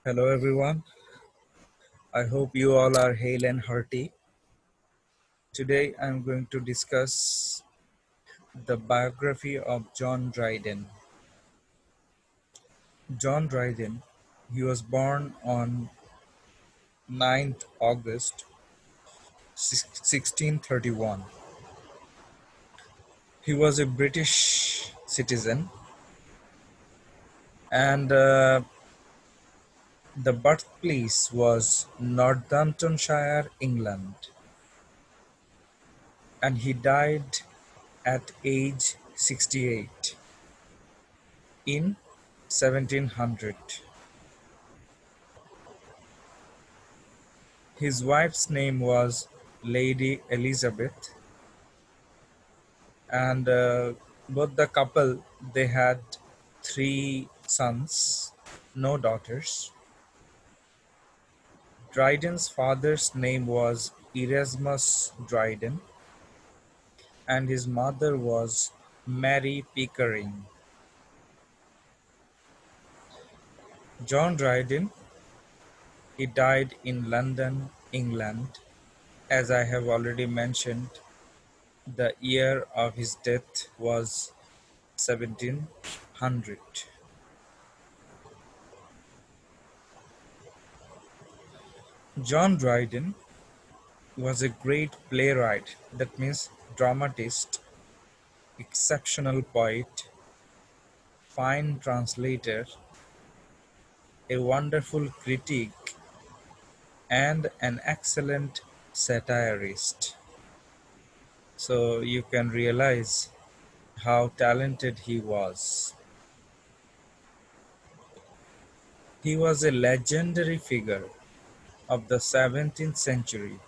Hello everyone, I hope you all are hale and hearty. Today I'm going to discuss the biography of John Dryden. John Dryden, he was born on 9th August 1631. He was a British citizen and the birthplace was Northamptonshire, England, and he died at age 68 in 1700. His wife's name was Lady Elizabeth, and both the couple they had three sons, no daughters. Dryden's father's name was Erasmus Dryden, and his mother was Mary Pickering. John Dryden, he died in London, England. As I have already mentioned, the year of his death was 1700. John Dryden was a great playwright, that means dramatist, exceptional poet, fine translator, a wonderful critic, and an excellent satirist. So you can realize how talented he was. He was a legendary figure of the 17th century,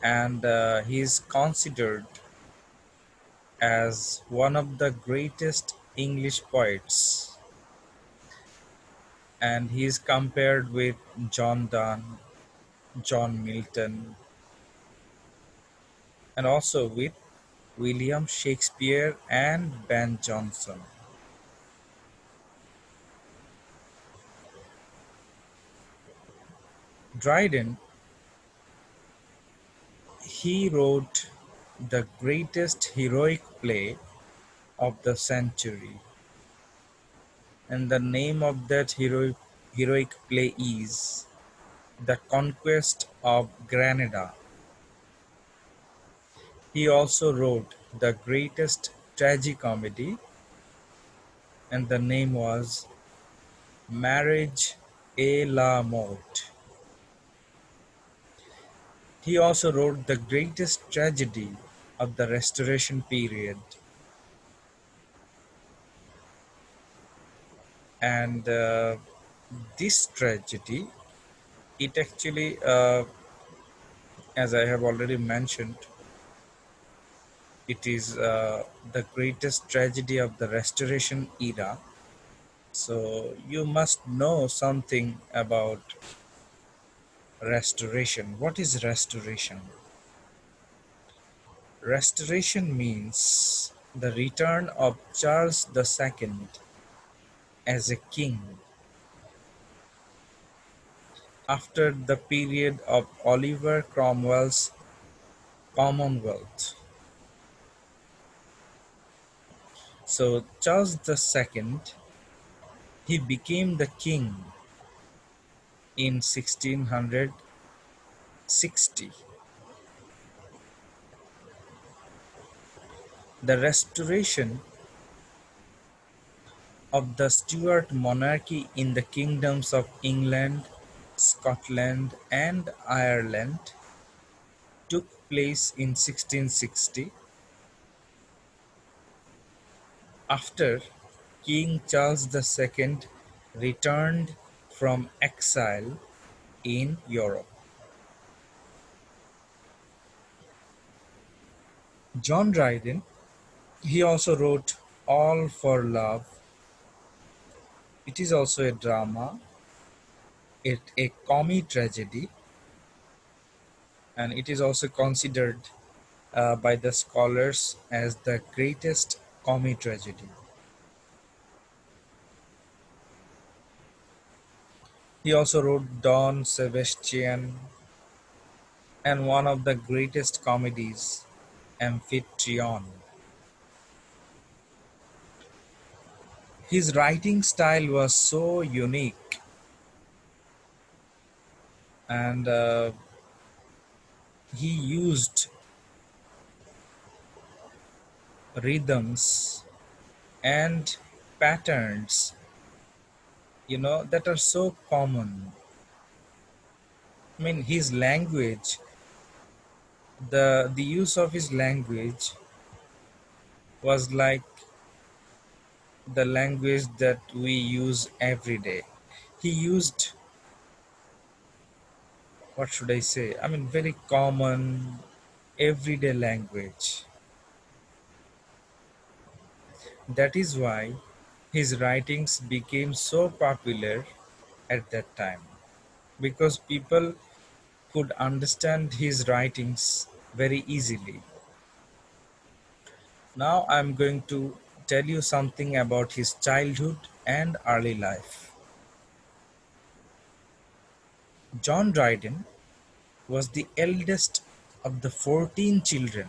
and he is considered as one of the greatest English poets, and he is compared with John Donne, John Milton, and also with William Shakespeare and Ben Jonson. Dryden, he wrote the greatest heroic play of the century, and the name of that heroic play is The Conquest of Granada. He also wrote the greatest tragicomedy, and the name was Marriage et la Mort. He also wrote the greatest tragedy of the Restoration period, and this tragedy, it actually, as I have already mentioned, it is the greatest tragedy of the Restoration era. So you must know something about restoration. What is restoration? Restoration means the return of Charles II as a king after the period of Oliver Cromwell's Commonwealth. So Charles II, he became the king in 1660. The restoration of the Stuart monarchy in the kingdoms of England, Scotland, and Ireland took place in 1660 after King Charles II returned from exile in Europe. John Dryden, he also wrote All for Love. It is also a drama, a comi-tragedy, and it is also considered by the scholars as the greatest comi-tragedy. He also wrote Don Sebastian and one of the greatest comedies, Amphitryon. His writing style was so unique, and he used rhythms and patterns, that are so common. I mean, his language, the use of his language was like the language that we use every day. He used, what should I say? I mean, very common, everyday language. That is why his writings became so popular at that time, because people could understand his writings very easily. Now I'm going to tell you something about his childhood and early life. John Dryden was the eldest of the 14 children.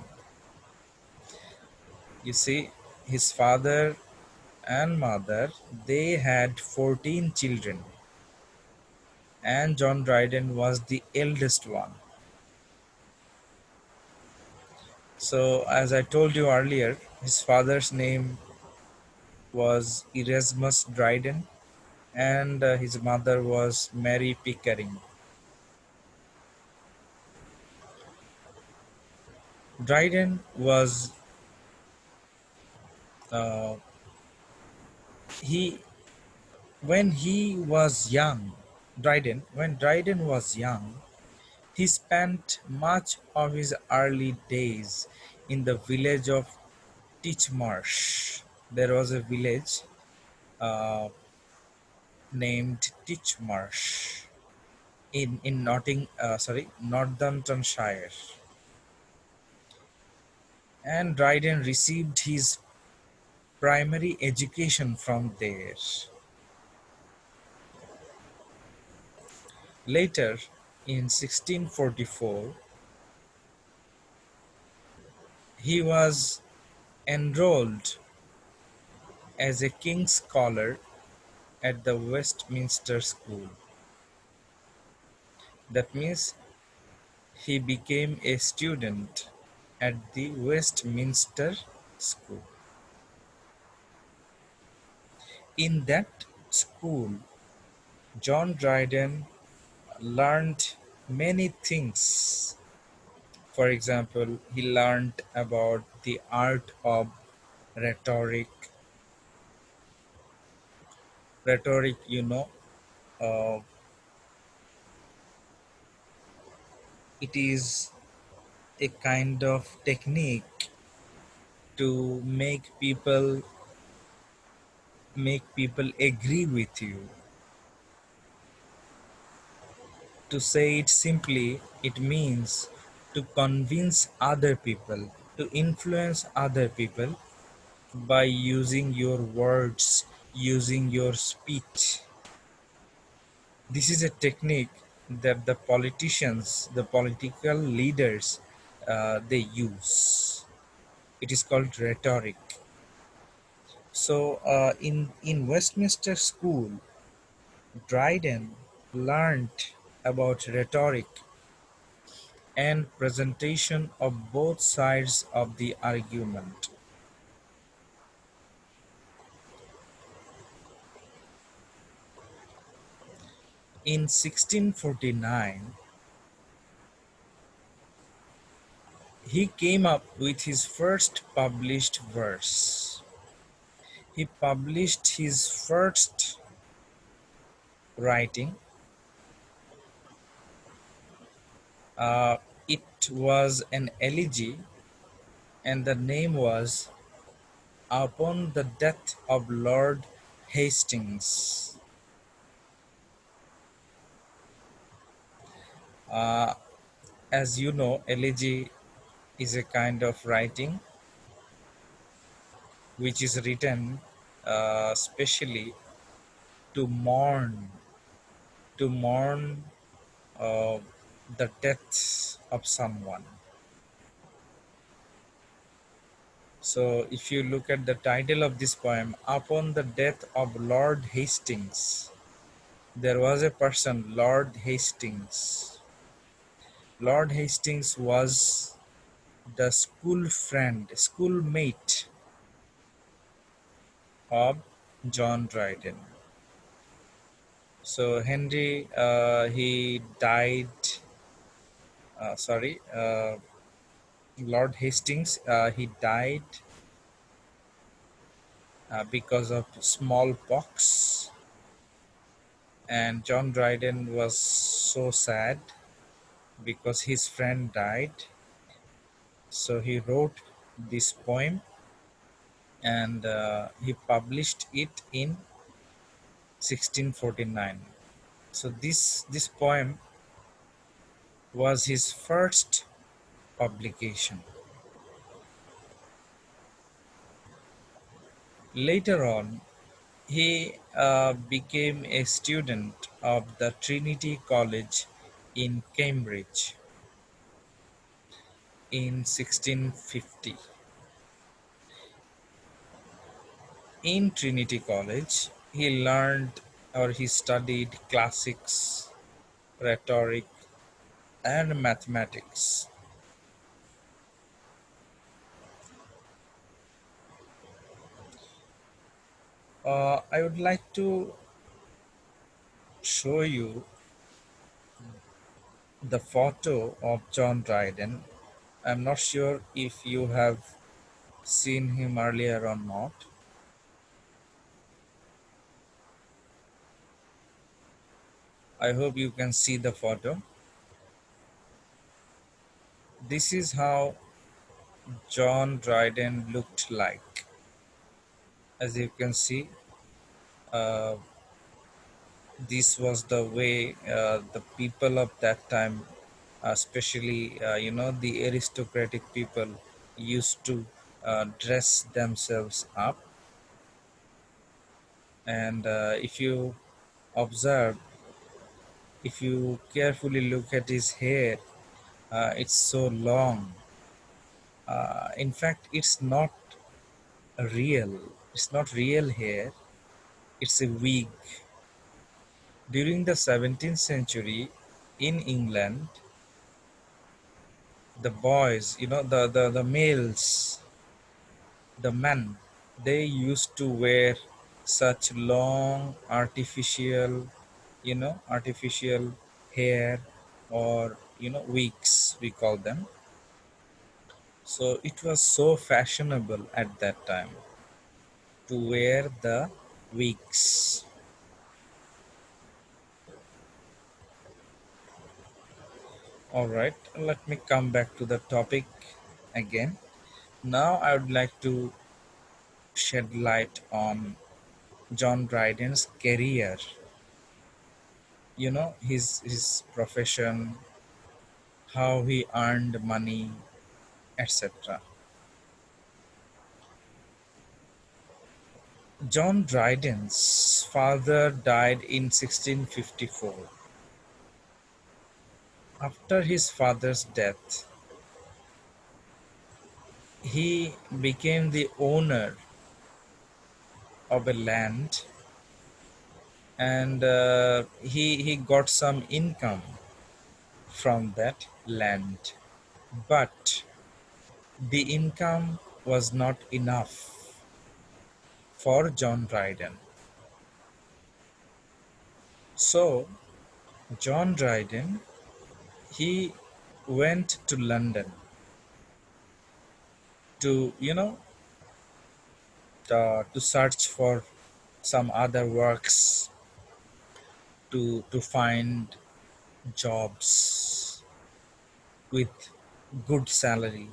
You see, his father and mother, they had 14 children, and John Dryden was the eldest one. So, as I told you earlier, his father's name was Erasmus Dryden, and his mother was Mary Pickering. Dryden was uh, he when he was young. When Dryden was young, he spent much of his early days in the village of Titchmarsh. There was a village uh, named Titchmarsh in Northamptonshire, and Dryden received his primary education from there. Later, in 1644, he was enrolled as a King's Scholar at the Westminster School. That means he became a student at the Westminster School. In that school, John Dryden learned many things. For example, he learned about the art of rhetoric. Rhetoric, uh, it is a kind of technique to make people agree with you. To say it simply, it means to convince other people, to influence other people by using your words, using your speech. This is a technique that the politicians, the political leaders, they use. It is called rhetoric. So, in Westminster School, Dryden learnt about rhetoric and presentation of both sides of the argument. In 1649, he came up with his first published verse. He published his first writing. Uh, it was an elegy, and the name was Upon the Death of Lord Hastings. Uh, as you know, elegy is a kind of writing which is written specially to mourn to mourn uh, the death of someone. So, if you look at the title of this poem, Upon the Death of Lord Hastings, there was a person, Lord Hastings. Lord Hastings was the school friend, schoolmate of John Dryden. So Henry, he died. Sorry, Lord Hastings, he died because of smallpox, and John Dryden was so sad because his friend died. So he wrote this poem, and he published it in 1649. So this poem was his first publication. Later on, he became a student of the Trinity College in Cambridge in 1650. In Trinity College, he learned or he studied classics, rhetoric, and mathematics. I would like to show you the photo of John Dryden. I'm not sure if you have seen him earlier or not. I hope you can see the photo. This is how John Dryden looked like. As you can see, uh, this was the way the people of that time, especially the aristocratic people, used to dress themselves up. And if you observe, if you carefully look at his hair, it's so long. In fact, real. It's not real hair. It's a wig. During the 17th century in England, the boys, the males, the men, they used to wear such long artificial hair, or wigs, we call them. So it was so fashionable at that time to wear the wigs. All right, let me come back to the topic again. Now I would like to shed light on John Dryden's career, his profession, how he earned money, etc. John Dryden's father died in 1654. After his father's death, he became the owner of a land, and he got some income from that land. But the income was not enough for John Dryden. So John Dryden, he went to London to to search for some other works, to find jobs with good salary.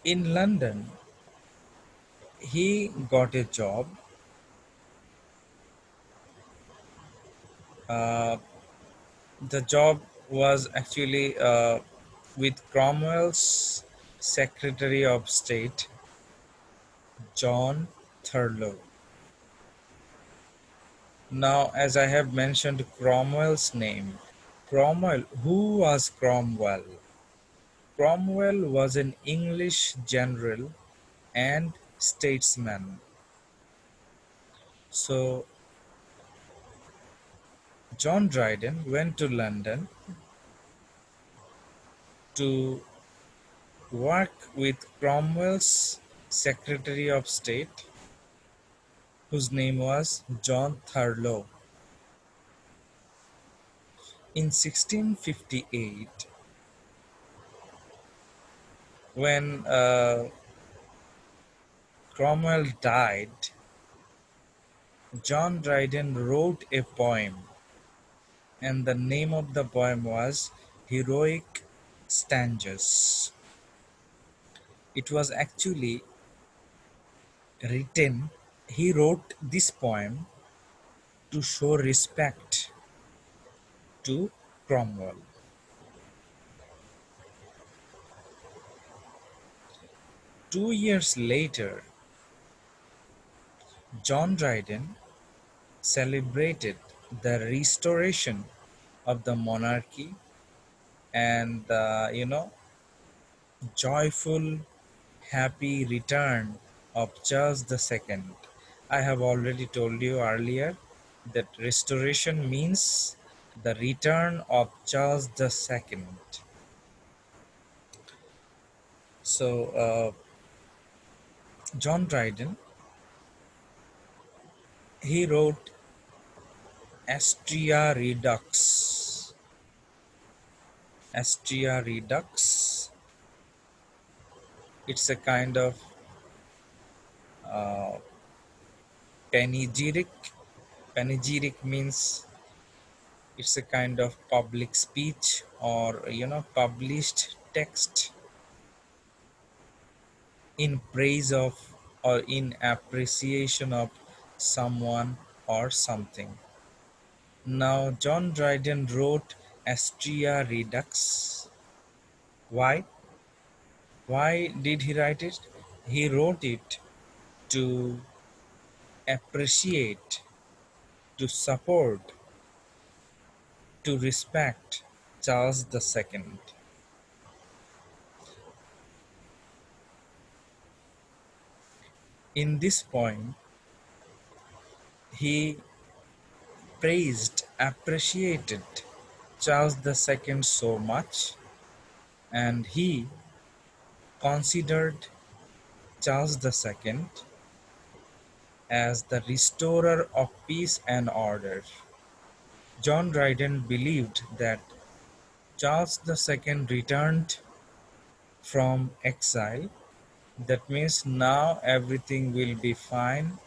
In London, he got a job. Uh, the job was actually with Cromwell's Secretary of State, John Turlow. Now, as I have mentioned Cromwell's name, Cromwell, who was Cromwell? Cromwell was an English general and statesman. So, John Dryden went to London to work with Cromwell's Secretary of State, whose name was John Turlow. In 1658, when Cromwell died, John Dryden wrote a poem, and the name of the poem was Heroic Stanzas. It was actually written, he wrote this poem to show respect to Cromwell. 2 years later, John Dryden celebrated the restoration of the monarchy and the joyful, happy return of Charles II. I have already told you earlier that restoration means the return of Charles II. So, John Dryden, he wrote Astria Redux. Astria Redux. It's a kind of uh, panegyric. Panegyric means it's a kind of public speech or published text in praise of or in appreciation of someone or something. Now, John Dryden wrote Astria Redux. Why? Why did he write it? He wrote it to appreciate, to support, to respect Charles II. In this poem, he praised, appreciated Charles II so much, and he considered Charles II as the restorer of peace and order. John Dryden believed that Charles II returned from exile. That means now everything will be fine.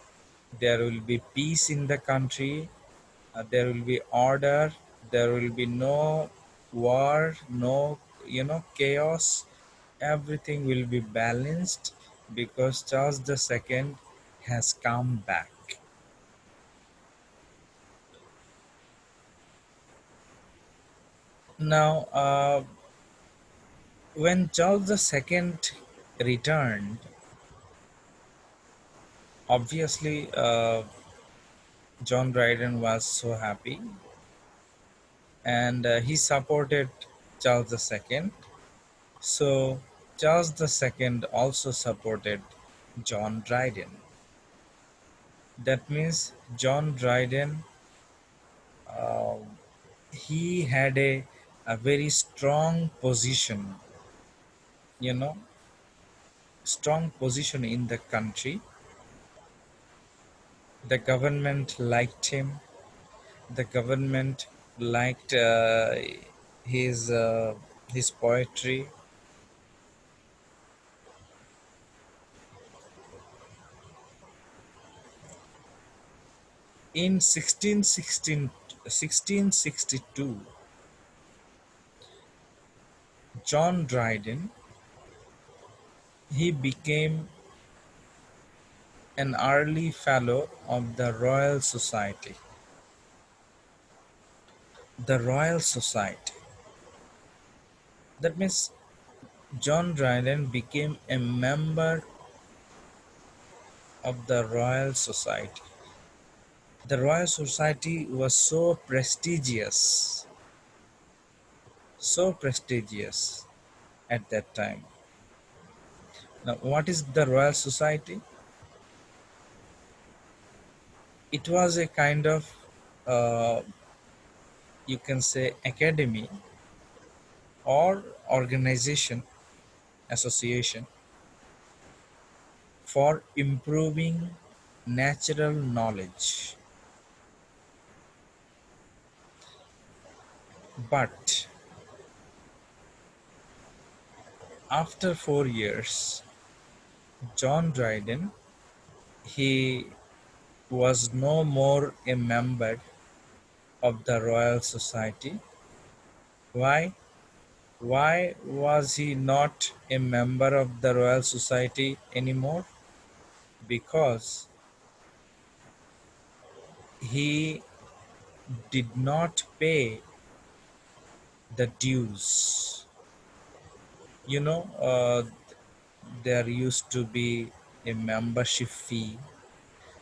There will be peace in the country. There will be order. There will be no war, no chaos. Everything will be balanced because Charles II has come back. Now, when Charles II returned, obviously John Dryden was so happy, and he supported Charles II. So Charles II also supported John Dryden. That means John Dryden, uh, he had a very strong position, you know, strong position in the country. The government liked him. The government liked his uh, his poetry. In 1662, John Dryden, he became an early fellow of the Royal Society. The Royal Society. That means John Dryden became a member of the Royal Society. The Royal Society was so prestigious at that time. Now, what is the Royal Society? It was a kind of, uh, you can say, academy or organization, association for improving natural knowledge. But after 4 years, John Dryden, he was no more a member of the Royal Society. Why? Why was he not a member of the Royal Society anymore? Because he did not pay the dues. You know, there used to be a membership fee.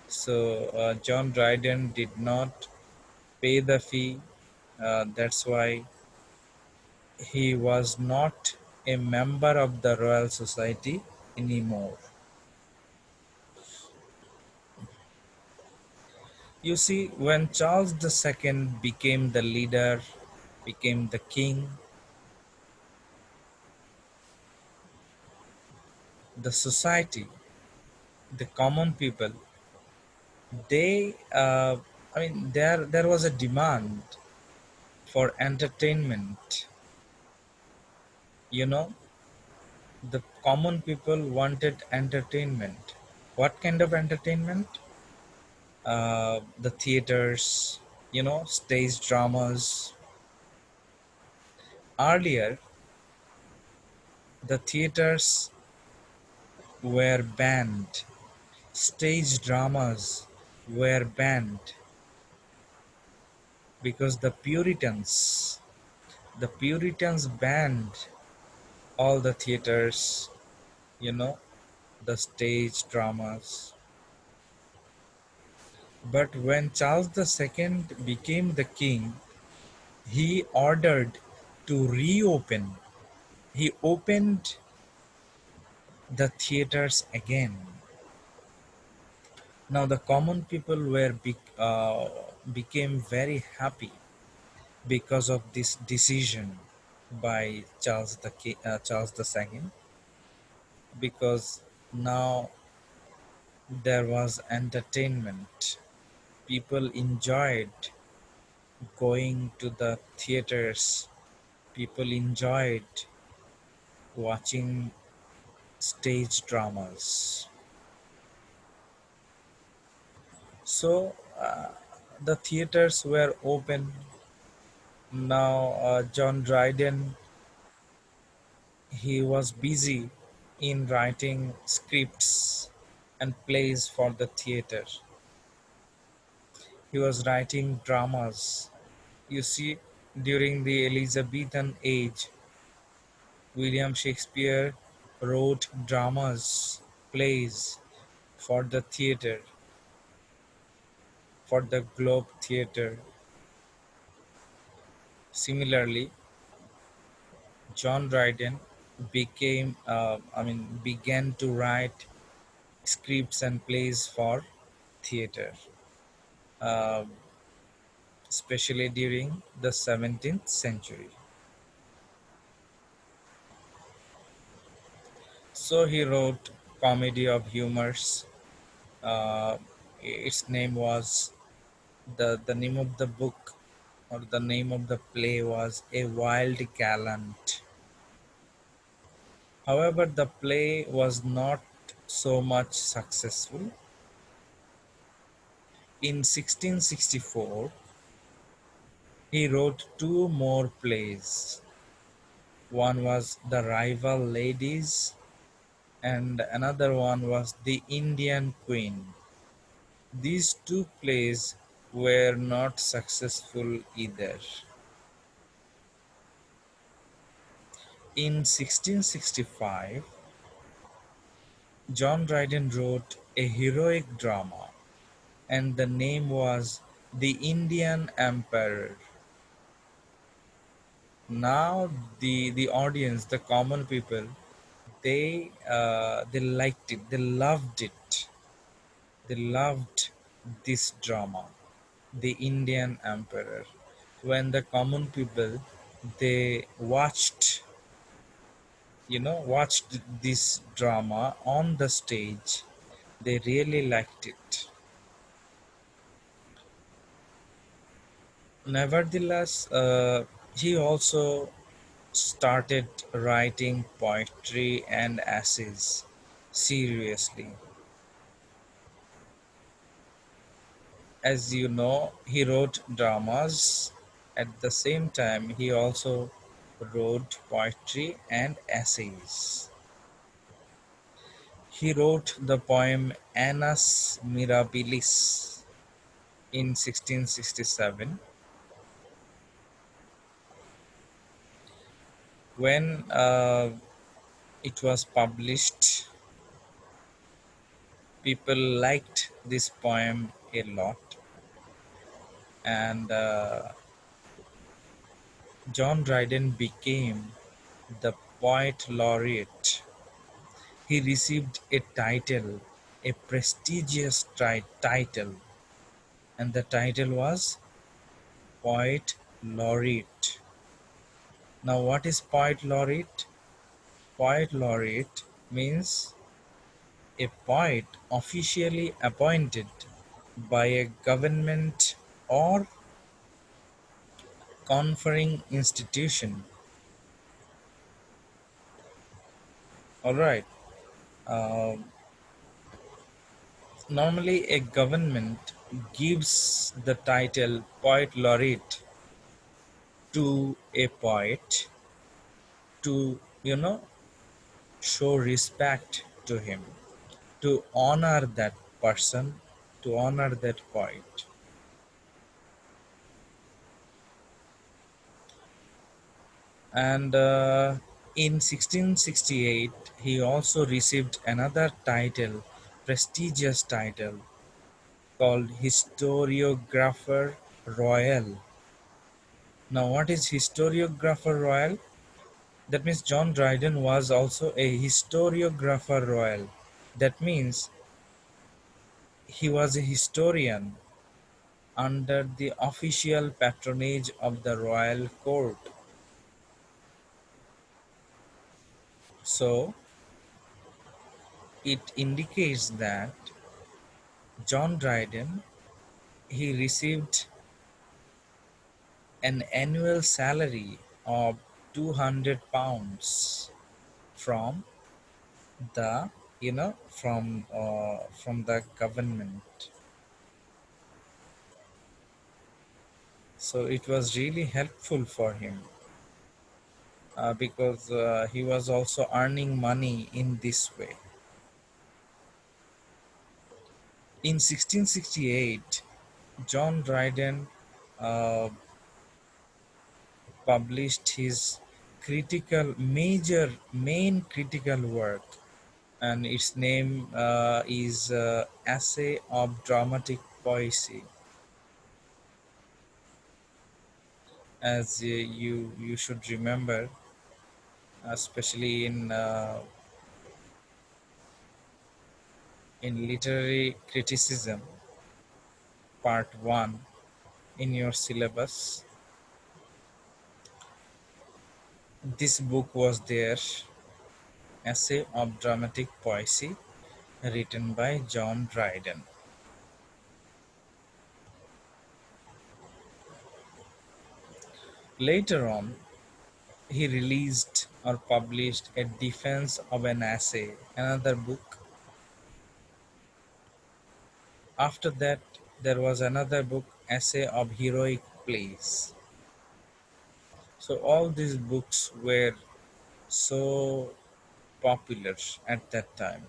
So John Dryden did not pay the fee. That's why he was not a member of the Royal Society anymore. You see, when Charles II became the leader, became the king, the society, the common people, they, there was a demand for entertainment. You know, the common people wanted entertainment. What kind of entertainment? The theaters, stage dramas. Earlier, the theaters were banned, stage dramas were banned because the Puritans banned all the theaters, you know, the stage dramas. But when Charles II became the king, he ordered to reopen. He opened the theaters again. Now the common people became very happy because of this decision by Charles II, because now there was entertainment. People enjoyed going to the theaters. People enjoyed watching stage dramas. So the theaters were open. Now John Dryden, he was busy in writing scripts and plays for the theater. He was writing dramas. You see, during the Elizabethan age, William Shakespeare wrote dramas, plays for the theater, for the Globe Theatre. Similarly, John Dryden began to write scripts and plays for theater, uh, especially during the 17th century. So he wrote Comedy of Humors. Uh, its name was the name of the book, or the name of the play was A Wild Gallant. However, the play was not so much successful. In 1664, he wrote two more plays. One was The Rival Ladies, and another one was The Indian Queen. These two plays were not successful either. In 1665, John Dryden wrote a heroic drama and the name was The Indian Emperor. Now the audience, the common people, they liked it, they loved it, they loved this drama, The Indian Emperor. When the common people, they watched this drama on the stage, they really liked it. Nevertheless, he also started writing poetry and essays seriously. As you know, he wrote dramas. At the same time, he also wrote poetry and essays. He wrote the poem Annus Mirabilis in 1667. When it was published, people liked this poem a lot, and John Dryden became the poet laureate. He received a title, a prestigious title, and the title was Poet Laureate. Now, what is Poet Laureate? Poet Laureate means a poet officially appointed by a government or conferring institution. All right. Um Normally, a government gives the title Poet Laureate to a poet to, show respect to him, to honor that person, to honor that poet. And in 1668, he also received another title, prestigious title, called Historiographer Royal. Now, what is Historiographer Royal? That means John Dryden was also a historiographer royal. That means he was a historian under the official patronage of the royal court. So it indicates that John Dryden, he received an annual salary of £200 from the from the government. So it was really helpful for him, because he was also earning money in this way. In 1668, John Dryden uh, published his main critical work, and its name is Essay of Dramatic Poesy. As you should remember, especially in literary criticism, part 1 in your syllabus, this book was there, Essay of Dramatic Poesy, written by John Dryden. Later on, he released or published A Defense of an Essay, another book. After that, there was another book, Essay of Heroic Plays. So all these books were so popular at that time.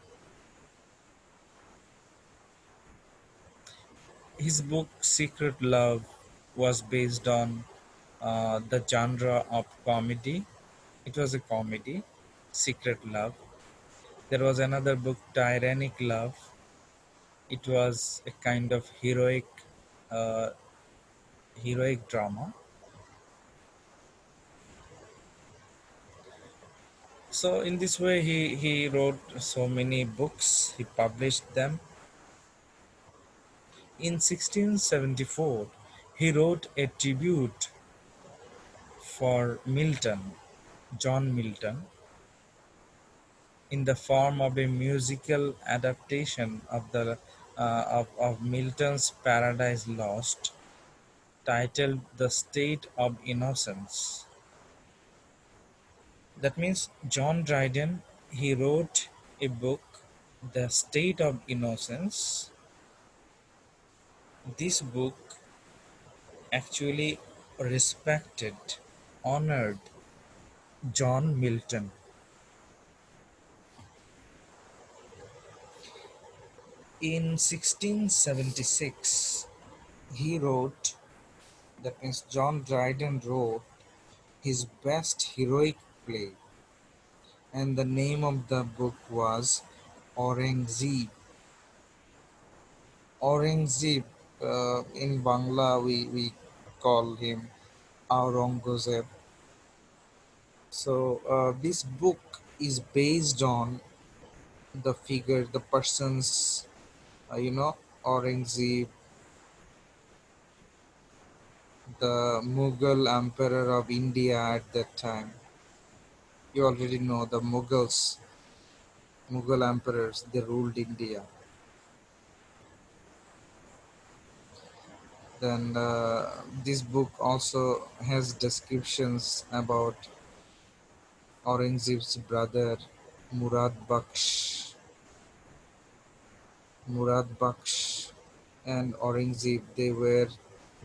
His book Secret Love was based on the genre of comedy. It was a comedy, Secret Love. There was another book, Tyrannic Love. It was a kind of uh, heroic drama. So in this way, he wrote so many books. He published them. In 1674, he wrote a tribute for Milton, John Milton, in the form of a musical adaptation of of Milton's Paradise Lost, titled "The State of Innocence." That means John Dryden, he wrote a book, "The State of Innocence." This book actually respected, honored John Milton. In 1676, he wrote, that means John Dryden wrote his best heroic play, and the name of the book was Aurangzeb. Aurangzeb, in Bangla, we call him Aurangzeb. So, this book is based on the figure, the person's, Aurangzeb, the Mughal emperor of India at that time. You already know the Mughal emperors, they ruled India. Then this book also has descriptions about Aurangzeb's brother Murad Baksh. Murad Baksh and Aurangzeb, they were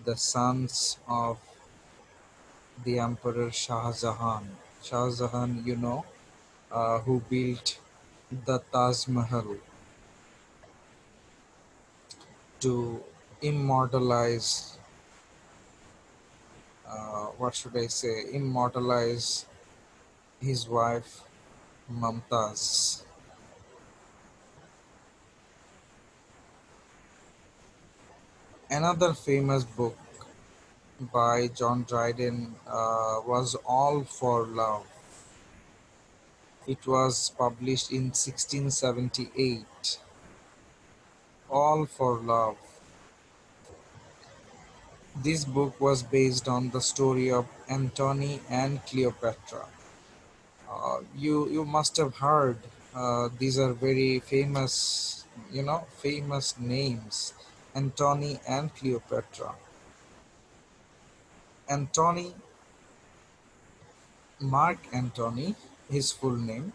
the sons of the Emperor Shah Jahan. Shah Jahan, who built the Taj Mahal to immortalize, what should I say, immortalize his wife Mumtaz. Another famous book by John Dryden was All for Love. It was published in 1678. All for Love. This book was based on the story of Antony and Cleopatra. You must have heard, these are very famous, famous names. Antony and Cleopatra. Antony, Mark Antony, his full name.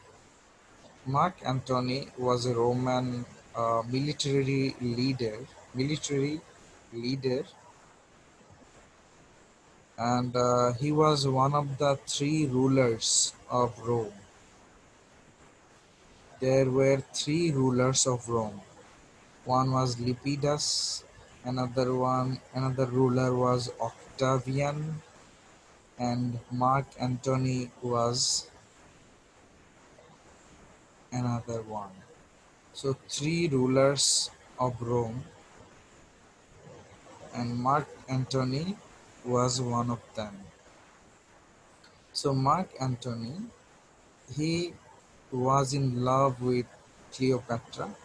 Mark Antony was a Roman military leader, and he was one of the three rulers of Rome. There were three rulers of Rome. One was Lepidus, another ruler was Octavian, and Mark Antony was another one. So three rulers of Rome, and Mark Antony was one of them. So Mark Antony, he was in love with Cleopatra,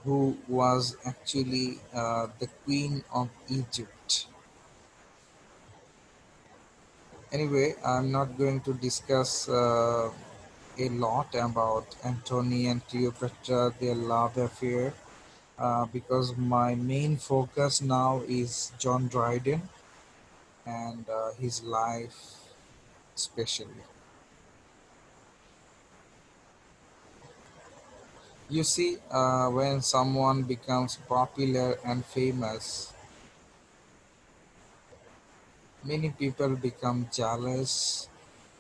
who was actually the queen of Egypt. Anyway, I'm not going to discuss a lot about Antony and Cleopatra, their love affair, because my main focus now is John Dryden and his life, especially. You see, when someone becomes popular and famous, many people become jealous,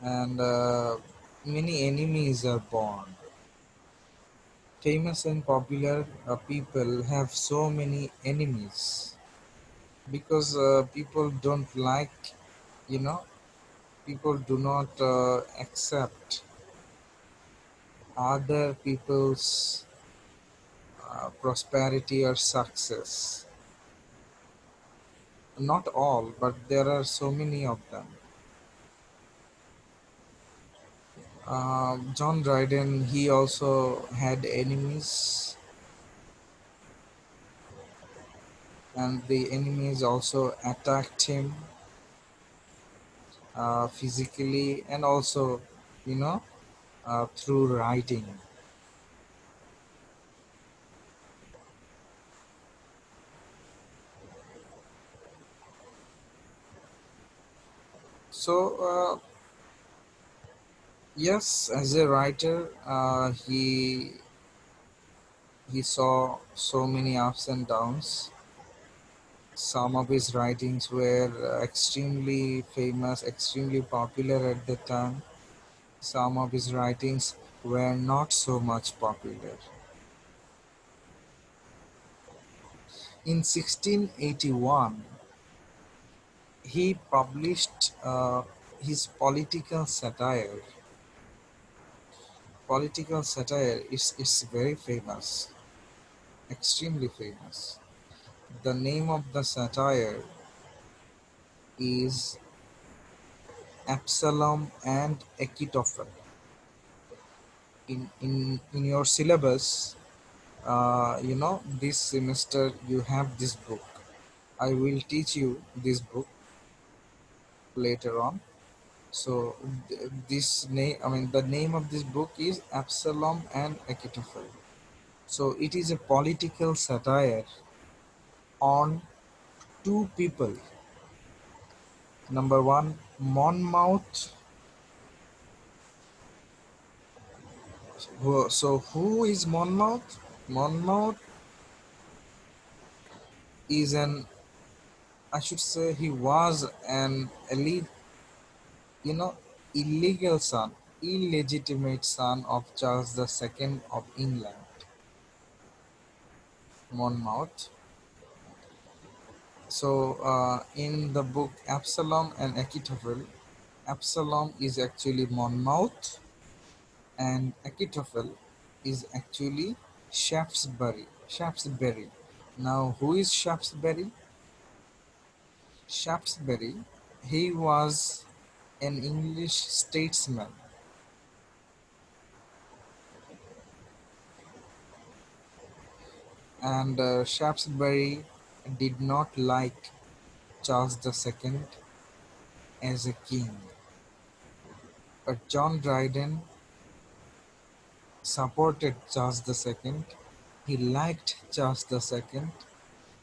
and many enemies are born. Famous and popular people have so many enemies because people don't like, you know, people do not accept other people's prosperity or success. Not all, but there are so many of them. John Dryden, he also had enemies, and the enemies also attacked him physically and also, you know, through writing. So, yes, as a writer, he saw so many ups and downs. Some of his writings were extremely famous, extremely popular at the time. Some of his writings were not so much popular. In 1681, he published his political satire. Political satire is very famous, extremely famous. The name of the satire is Absalom and Achitophel. In your syllabus, this semester you have this book. I will teach you this book later on. So this name, I mean, the name of this book is Absalom and Achitophel. So it is a political satire on two people. Number one, Monmouth. Who is Monmouth? Monmouth is an, I should say, he was an elite, you know, illegal son, illegitimate son of Charles II of England, Monmouth. So, in the book Absalom and Achitophel, Absalom is actually Monmouth, and Achitophel is actually Shaftesbury. Shaftesbury. Now, who is Shaftesbury? Shaftesbury, he was an English statesman, and Shaftesbury did not like Charles II as a king. But John Dryden supported Charles II. He liked Charles II.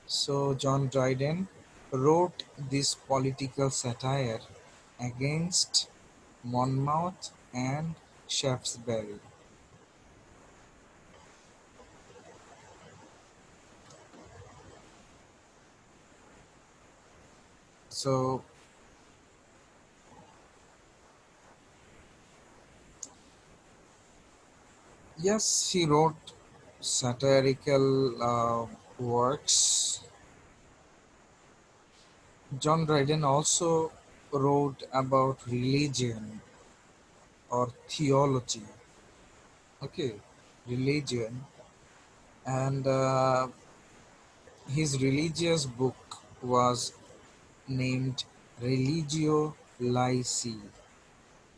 So John Dryden wrote this political satire against Monmouth and Shaftesbury. So yes, he wrote satirical works. John Dryden also wrote about religion or theology. Okay, religion, and his religious book was named Religio Laici.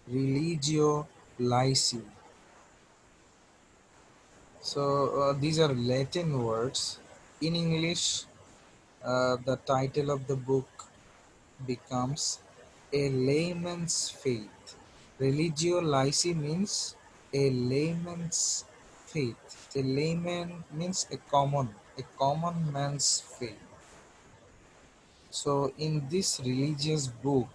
Religio Laici. So these are Latin words. In English, the title of the book becomes A Layman's Faith. Religio Laici means a layman's faith. A layman means a common man's faith. So in this religious book,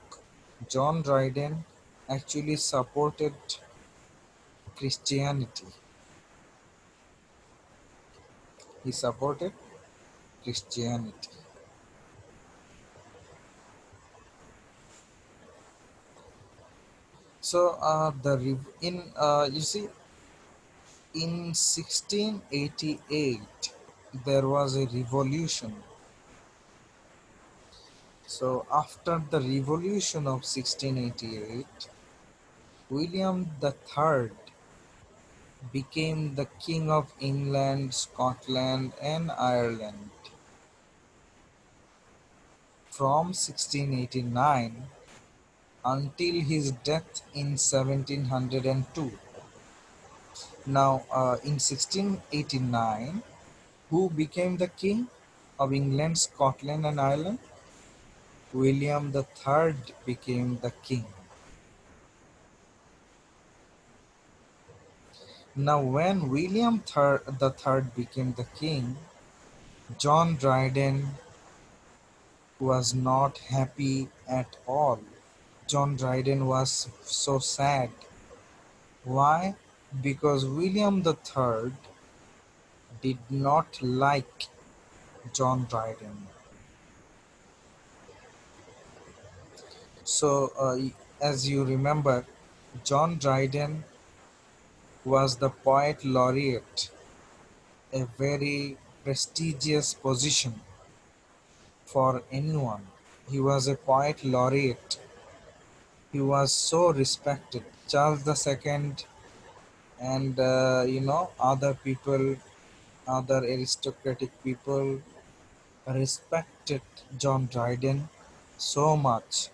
John Dryden actually supported Christianity. He supported Christianity. So the in you see, in 1688 there was a revolution. So after the revolution of 1688, William the Third became the King of England, Scotland, and Ireland. From 1689 until his death in 1702. Now, in 1689, who became the King of England, Scotland, and Ireland? William the Third became the king. Now, when the Third became the king, John Dryden was not happy at all. John Dryden was so sad. Why? Because William the Third did not like John Dryden. So, as you remember, John Dryden was the poet laureate, a very prestigious position for anyone. He was a poet laureate. He was so respected. Charles II and other people, other aristocratic people respected John Dryden so much.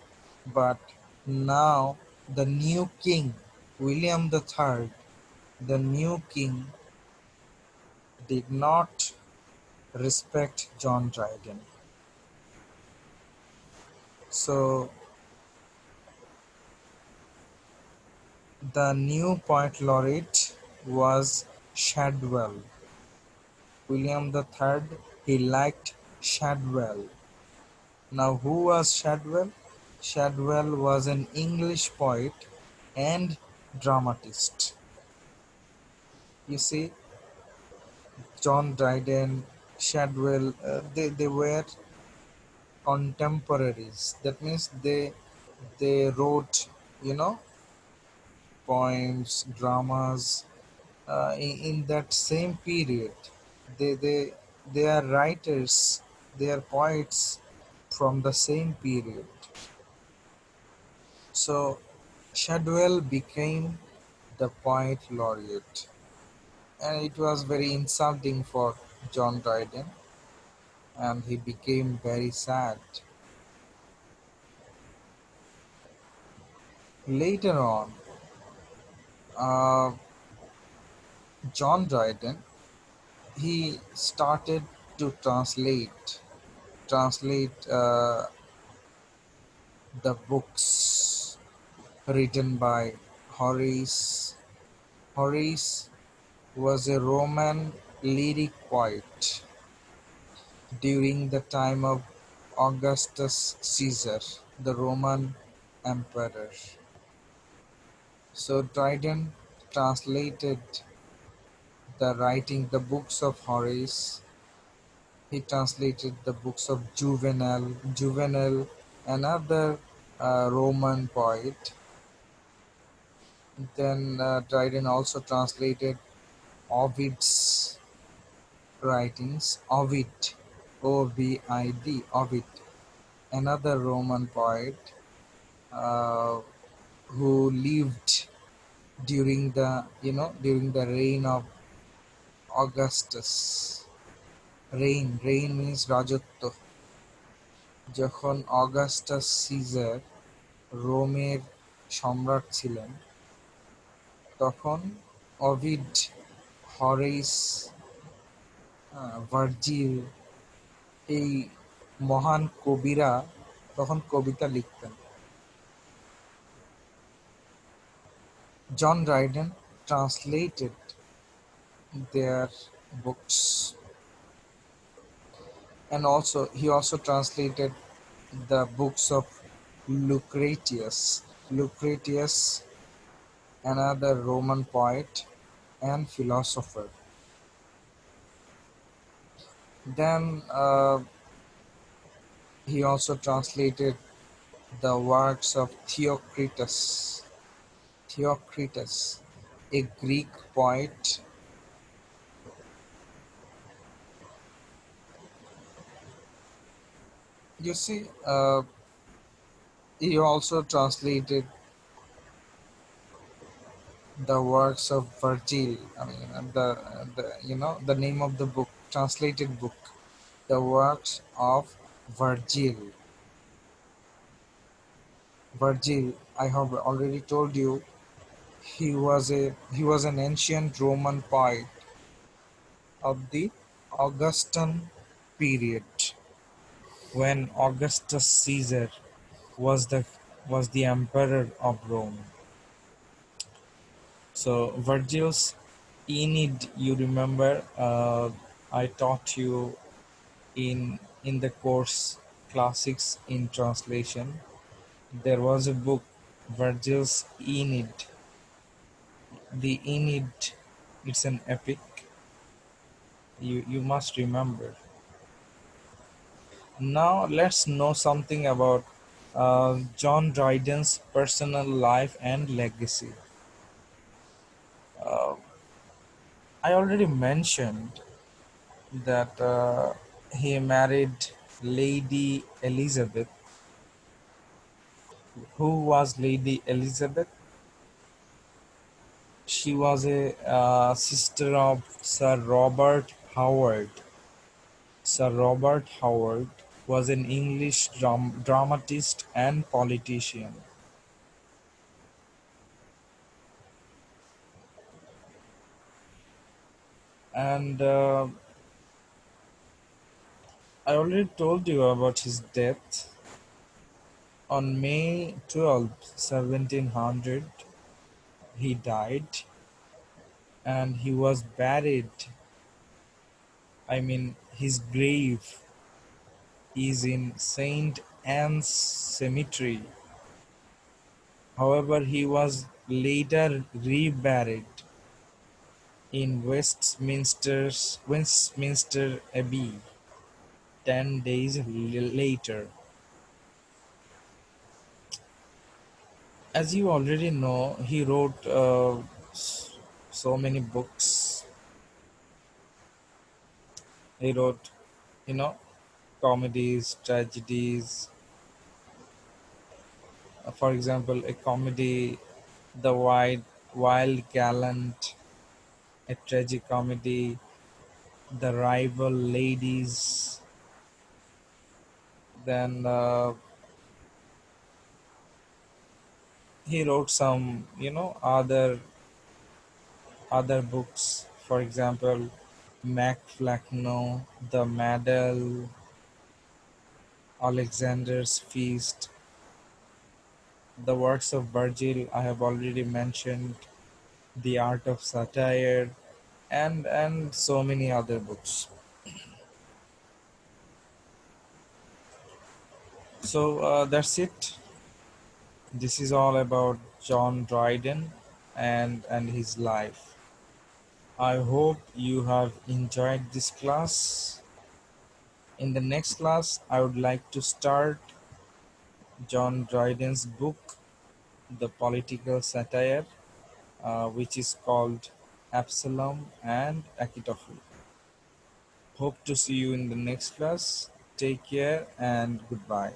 But now the new king, William the Third, the new king did not respect John Dryden. So the new poet laureate was Shadwell. William the Third, he liked Shadwell. Now who was Shadwell? Shadwell was an English poet and dramatist. You see, John Dryden, Shadwell, they were contemporaries. That means they wrote, you know, poems, dramas in that same period. They are writers, they are poets from the same period. So Shadwell became the poet laureate, and it was very insulting for John Dryden, and he became very sad. Later on, uh, John Dryden, he started to translate the books written by Horace. Horace was a Roman lyric poet during the time of Augustus Caesar, the Roman emperor. So Dryden translated the books of Horace. He translated the books of Juvenal, another Roman poet. Then Dryden also translated Ovid's writings. Ovid, another Roman poet uh, who lived during the reign of Augustus. Reign means রাজত্ব। যখন Augustus caesar রোমের সম্রাট ছিলেন, তখন অভিড, হরেস, Virgil, এই মহান কবিরা তখন কবিতা লিখতেন। John Dryden translated their books, and he also translated the books of Lucretius. Lucretius, another Roman poet and philosopher. Then he also translated the works of Theocritus, a Greek poet. You see, he also translated the works of Virgil. I mean, the name of the book, translated book, the works of Virgil. Virgil, I have already told you, he was an ancient Roman poet of the Augustan period, when Augustus Caesar was the emperor of Rome. So Virgil's Aeneid, you remember, I taught you in the course Classics in Translation. There was a book, Virgil's Aeneid. The Aeneid, it's an epic. You must remember. Now let's know something about John Dryden's personal life and legacy. Uh, I already mentioned that he married Lady Elizabeth. Who was Lady Elizabeth? She was a sister of Sir Robert Howard. Sir Robert Howard was an English dramatist and politician. And I already told you about his death. On May 12th, 1700, he died, and he was buried. I mean, his grave is in St. Anne's Cemetery. However, he was later reburied in Westminster Abbey 10 days later. As you already know, he wrote so many books. He wrote, you know, comedies, tragedies. For example, a comedy, The Wild Gallant, a tragicomedy, The Rival Ladies. Then he wrote some, other books. For example, Mac Flacno, The Medal, Alexander's Feast, the works of Virgil I have already mentioned, The Art of Satire, and so many other books. So that's it. This is all about John Dryden and his life. I hope you have enjoyed this class. In the next class, I would like to start John Dryden's book, The Political Satire, which is called Absalom and Achitophel. Hope to see you in the next class. Take care and goodbye.